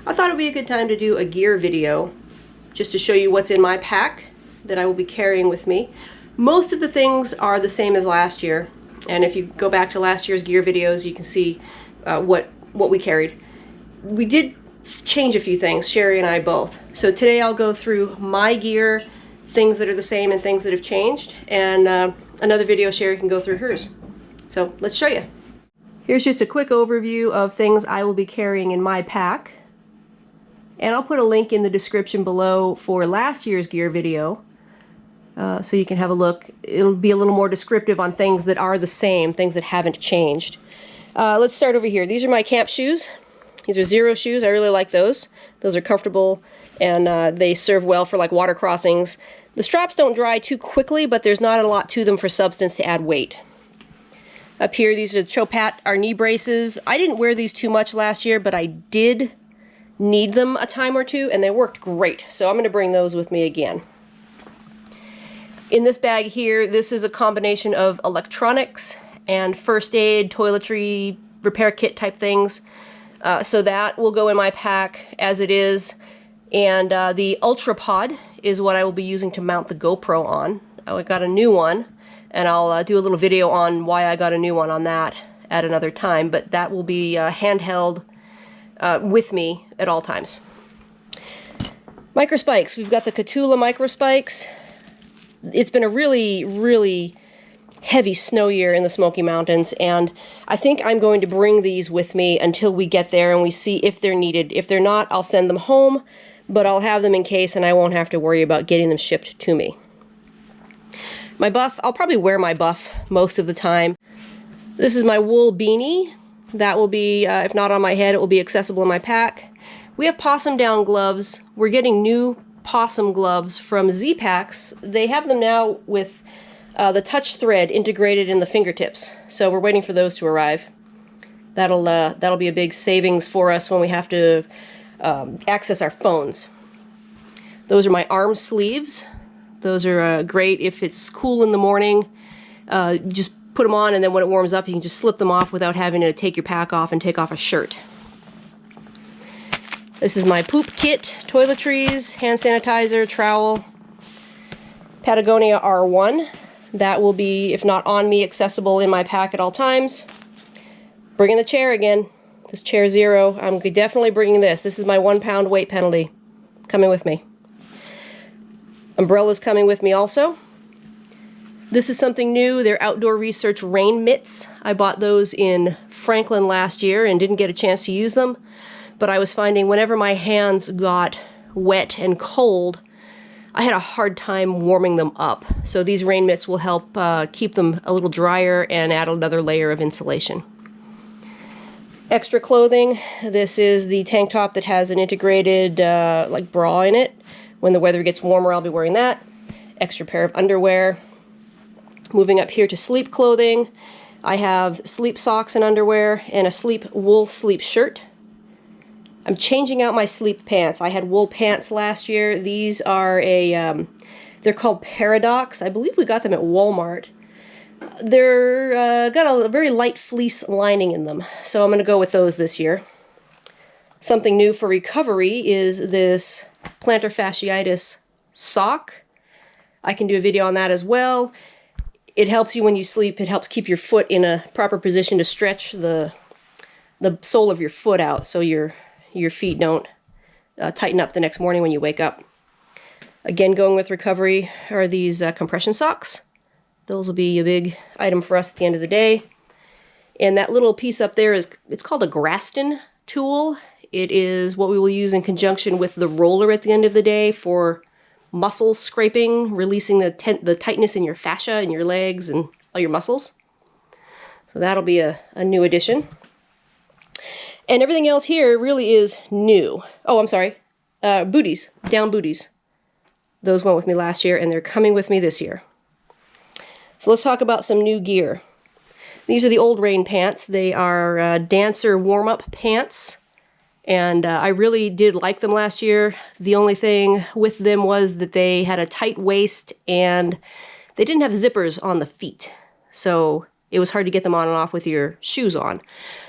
I thought it would be a good time to do a gear video just to show you what's in my pack that I will be carrying with me. Most of the things are the same as last year, and if you go back to last year's gear videos, you can see what we carried. We did change a few things, Sherry and I both. So today I'll go through my gear, things that are the same and things that have changed, and another video Sherry can go through hers. So let's show you. Here's just a quick overview of things I will be carrying in my pack. And I'll put a link in the description below for last year's gear video, so you can have a look. It'll be a little more descriptive on things that are the same, things that haven't changed. Let's start over here. These are my camp shoes. These are Zero shoes. I really like those. Those are comfortable, and they serve well for like water crossings. The straps don't dry too quickly, but there's not a lot to them for substance to add weight. Up here, these are the Chopat, our knee braces. I didn't wear these too much last year, but I did need them a time or two, and they worked great. So I'm going to bring those with me again. In this bag here, this is a combination of electronics and first aid, toiletry, repair kit type things. So that will go in my pack as it is. And the Ultra Pod is what I will be using to mount the GoPro on. I got a new one, and I'll do a little video on why I got a new one on that at another time, but that will be handheld with me at all times. Micro spikes. We've got the Catula micro spikes. It's been a really heavy snow year in the Smoky Mountains, and I think I'm going to bring these with me until we get there and we see if they're needed. If they're not, I'll send them home, but I'll have them in case and I won't have to worry about getting them shipped to me. My buff, I'll probably wear my buff most of the time. This is my wool beanie. That will be, if not on my head, it will be accessible in my pack. We have possum down gloves. We're getting new possum gloves from Z-Packs. They have them now with the touch thread integrated in the fingertips. So we're waiting for those to arrive. That'll be a big savings for us when we have to access our phones. Those are my arm sleeves. Those are great if it's cool in the morning. Just put them on, and then when it warms up, you can just slip them off without having to take your pack off and take off a shirt. This is my poop kit, toiletries, hand sanitizer, trowel. Patagonia R1. That will be, if not on me, accessible in my pack at all times. Bringing the chair again. This chair Zero. I'm definitely bringing this. This is my 1 pound weight penalty. Coming with me. Umbrellas coming with me also. This is something new. They're Outdoor Research rain mitts. I bought those in Franklin last year and didn't get a chance to use them. But I was finding whenever my hands got wet and cold, I had a hard time warming them up. So these rain mitts will help keep them a little drier and add another layer of insulation. Extra clothing. This is the tank top that has an integrated like bra in it. When the weather gets warmer, I'll be wearing that. Extra pair of underwear. Moving up here to sleep clothing, I have sleep socks and underwear and a wool sleep shirt. I'm changing out my sleep pants. I had wool pants last year. These are they're called Paradox. I believe we got them at Walmart. They're got a very light fleece lining in them, so I'm going to go with those this year. Something new for recovery is this plantar fasciitis sock. I can do a video on that as well. It helps you when you sleep. It helps keep your foot in a proper position to stretch the sole of your foot out so your feet don't tighten up the next morning when you wake up. Again, going with recovery are these compression socks. Those will be a big item for us at the end of the day. And that little piece up there it's called a Graston tool. It is what we will use in conjunction with the roller at the end of the day for muscle scraping, releasing the tightness in your fascia in your legs and all your muscles. So that'll be a new addition. And everything else here really is new. Oh, I'm sorry. Booties. Down booties. Those went with me last year, and they're coming with me this year. So let's talk about some new gear. These are the old rain pants. They are dancer warm-up pants. And I really did like them last year. The only thing with them was that they had a tight waist and they didn't have zippers on the feet. So it was hard to get them on and off with your shoes on.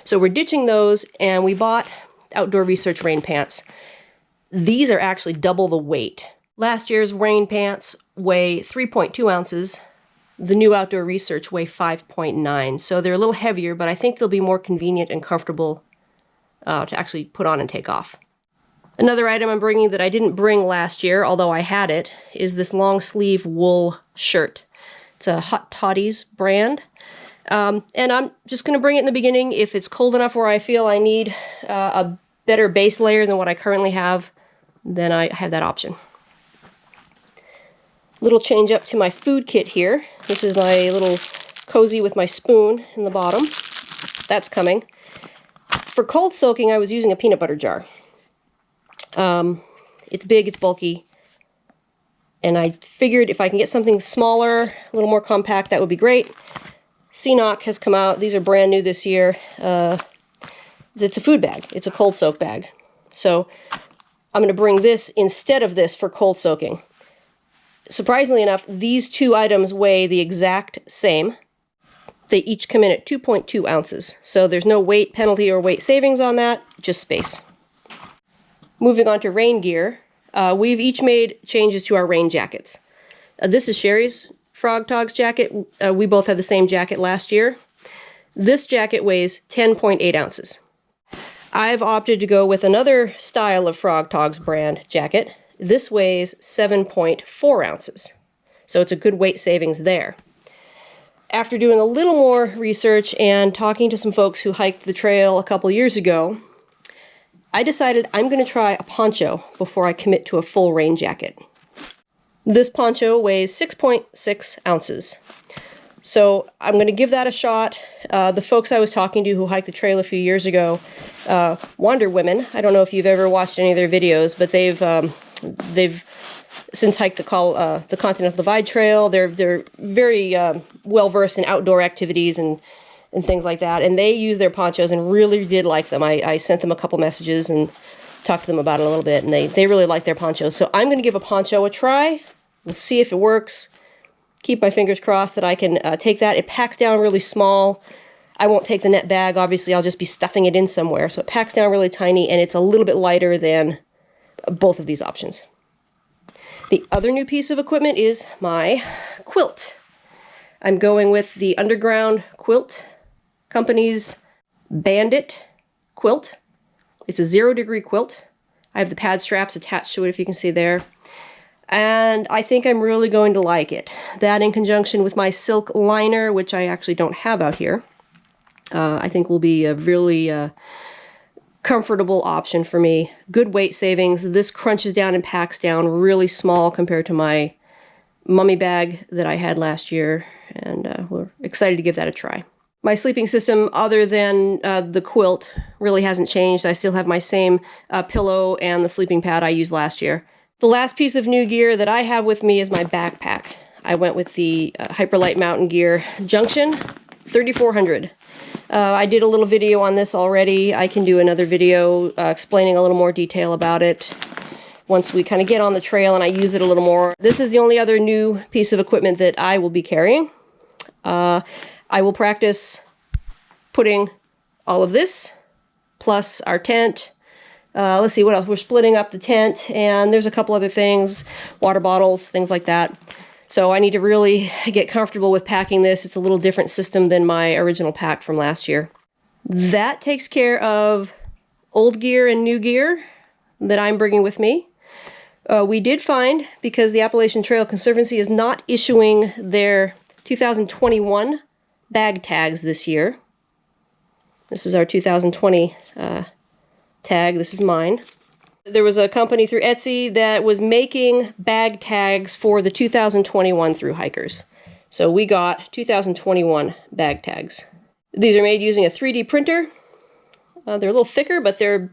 So we're ditching those, and we bought outdoor research rain pants. These are actually double the weight. Last year's rain pants weigh 3.2 ounces. The new outdoor research weigh 5.9. So they're a little heavier, but I think they'll be more convenient and comfortable to actually put on and take off. Another item I'm bringing that I didn't bring last year, although I had it, is this long sleeve wool shirt. It's a Hot Toddies brand. And I'm just going to bring it in the beginning. If it's cold enough where I feel I need a better base layer than what I currently have, then I have that option. Little change up to my food kit here. This is my little cozy with my spoon in the bottom. That's coming. For cold soaking, I was using a peanut butter jar. It's big, it's bulky, and I figured if I can get something smaller, a little more compact, that would be great. CNOC has come out. These are brand new this year. It's a food bag. It's a cold soak bag. So I'm going to bring this instead of this for cold soaking. Surprisingly enough, these two items weigh the exact same. They each come in at 2.2 ounces. So there's no weight penalty or weight savings on that, just space. Moving on to rain gear, we've each made changes to our rain jackets. This is Sherry's Frog Togs jacket. We both had the same jacket last year. This jacket weighs 10.8 ounces. I've opted to go with another style of Frog Togs brand jacket. This weighs 7.4 ounces. So it's a good weight savings there. After doing a little more research and talking to some folks who hiked the trail a couple years ago, I decided I'm going to try a poncho before I commit to a full rain jacket. This poncho weighs 6.6 ounces. So I'm going to give that a shot. The folks I was talking to who hiked the trail a few years ago, Wander Women, I don't know if you've ever watched any of their videos, but they've since hiked the Continental Divide Trail. They're very well-versed in outdoor activities and things like that, and they use their ponchos and really did like them. I sent them a couple messages and talked to them about it a little bit, and they really like their ponchos. So I'm going to give a poncho a try. We'll see if it works. Keep my fingers crossed that I can take that. It packs down really small. I won't take the net bag, obviously. I'll just be stuffing it in somewhere. So it packs down really tiny, and it's a little bit lighter than both of these options. The other new piece of equipment is my quilt. I'm going with the Underground Quilt Company's Bandit quilt. It's a 0-degree quilt. I have the pad straps attached to it, if you can see there. And I think I'm really going to like it. That in conjunction with my silk liner, which I actually don't have out here, I think will be a really comfortable option for me. Good weight savings. This crunches down and packs down really small compared to my mummy bag that I had last year, and we're excited to give that a try. My sleeping system, other than the quilt, really hasn't changed. I still have my same pillow and the sleeping pad I used last year. The last piece of new gear that I have with me is my backpack. I went with the Hyperlight Mountain Gear Junction 3400. I did a little video on this already. I can do another video explaining a little more detail about it once we kind of get on the trail and I use it a little more. This is the only other new piece of equipment that I will be carrying. I will practice putting all of this, plus our tent. Let's see, what else? We're splitting up the tent, and there's a couple other things, water bottles, things like that. So I need to really get comfortable with packing this. It's a little different system than my original pack from last year. That takes care of old gear and new gear that I'm bringing with me. We did find, because the Appalachian Trail Conservancy is not issuing their 2021 bag tags this year. This is our 2020 tag. This is mine. There was a company through Etsy that was making bag tags for the 2021 through hikers. So we got 2021 bag tags. These are made using a 3D printer. They're a little thicker, but the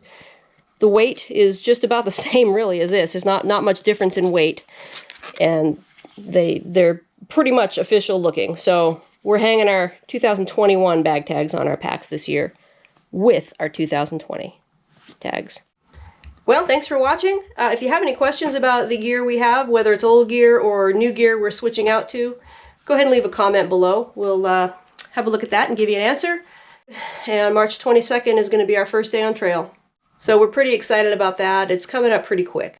weight is just about the same really as this. There's not much difference in weight, and they're pretty much official looking. So we're hanging our 2021 bag tags on our packs this year with our 2020 tags. Well, thanks for watching. If you have any questions about the gear we have, whether it's old gear or new gear we're switching out to, go ahead and leave a comment below. We'll have a look at that and give you an answer. And March 22nd is going to be our first day on trail. So we're pretty excited about that. It's coming up pretty quick.